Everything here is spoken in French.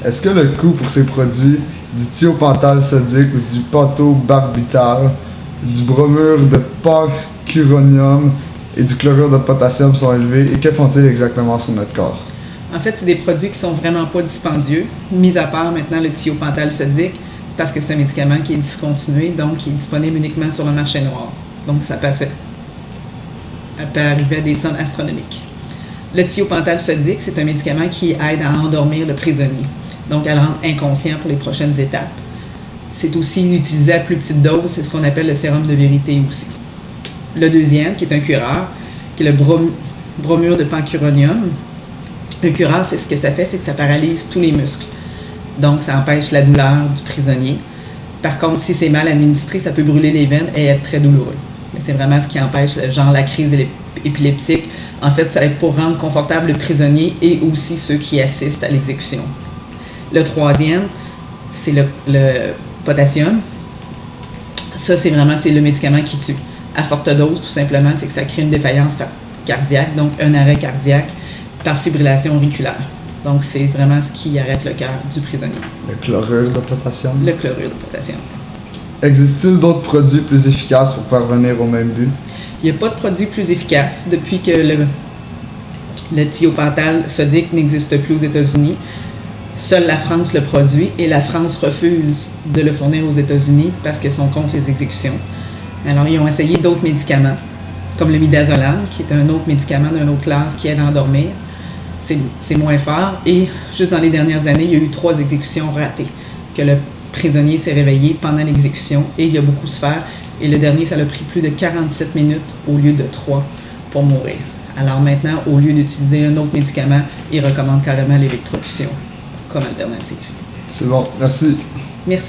Est-ce que le coût pour ces produits, du thiopental sodique ou du pentobarbital, du bromure de pancuronium et du chlorure de potassium sont élevés et que font-ils exactement sur notre corps? En fait, c'est des produits qui sont vraiment pas dispendieux, mis à part maintenant le thiopental sodique, parce que c'est un médicament qui est discontinué, donc qui est disponible uniquement sur le marché noir. Donc ça peut arriver à des sommes astronomiques. Le thiopental sodique, c'est un médicament qui aide à endormir le prisonnier, donc à le rendre inconscient pour les prochaines étapes. C'est aussi utilisé à plus petite dose, c'est ce qu'on appelle le sérum de vérité aussi. Le deuxième, qui est un curare, qui est le bromure de pancuronium. Le curare, c'est ce que ça fait, c'est que ça paralyse tous les muscles. Donc, ça empêche la douleur du prisonnier. Par contre, si c'est mal administré, ça peut brûler les veines et être très douloureux. Mais c'est vraiment ce qui empêche, genre la crise épileptique. En fait, ça va être pour rendre confortable le prisonnier et aussi ceux qui assistent à l'exécution. Le troisième, c'est le potassium. Ça, c'est le médicament qui tue. À forte dose, tout simplement, c'est que ça crée une défaillance cardiaque, donc un arrêt cardiaque par fibrillation auriculaire. Donc, c'est vraiment ce qui arrête le cœur du prisonnier. Le chlorure de potassium. Le chlorure de potassium. Existe-t-il d'autres produits plus efficaces pour parvenir au même but? Il n'y a pas de produit plus efficace depuis que le thiopental sodique n'existe plus aux États-Unis. Seule la France le produit et la France refuse de le fournir aux États-Unis parce qu'ils sont contre les exécutions. Alors, ils ont essayé d'autres médicaments, comme le midazolam, qui est un autre médicament d'une autre classe qui aide à endormir. C'est moins fort. Et juste dans les dernières années, il y a eu 3 exécutions ratées, que le prisonnier s'est réveillé pendant l'exécution et il a beaucoup souffert. Et le dernier, ça l'a pris plus de 47 minutes au lieu de 3 pour mourir. Alors maintenant, au lieu d'utiliser un autre médicament, il recommande carrément l'électrocution comme alternative. C'est bon, merci. Merci.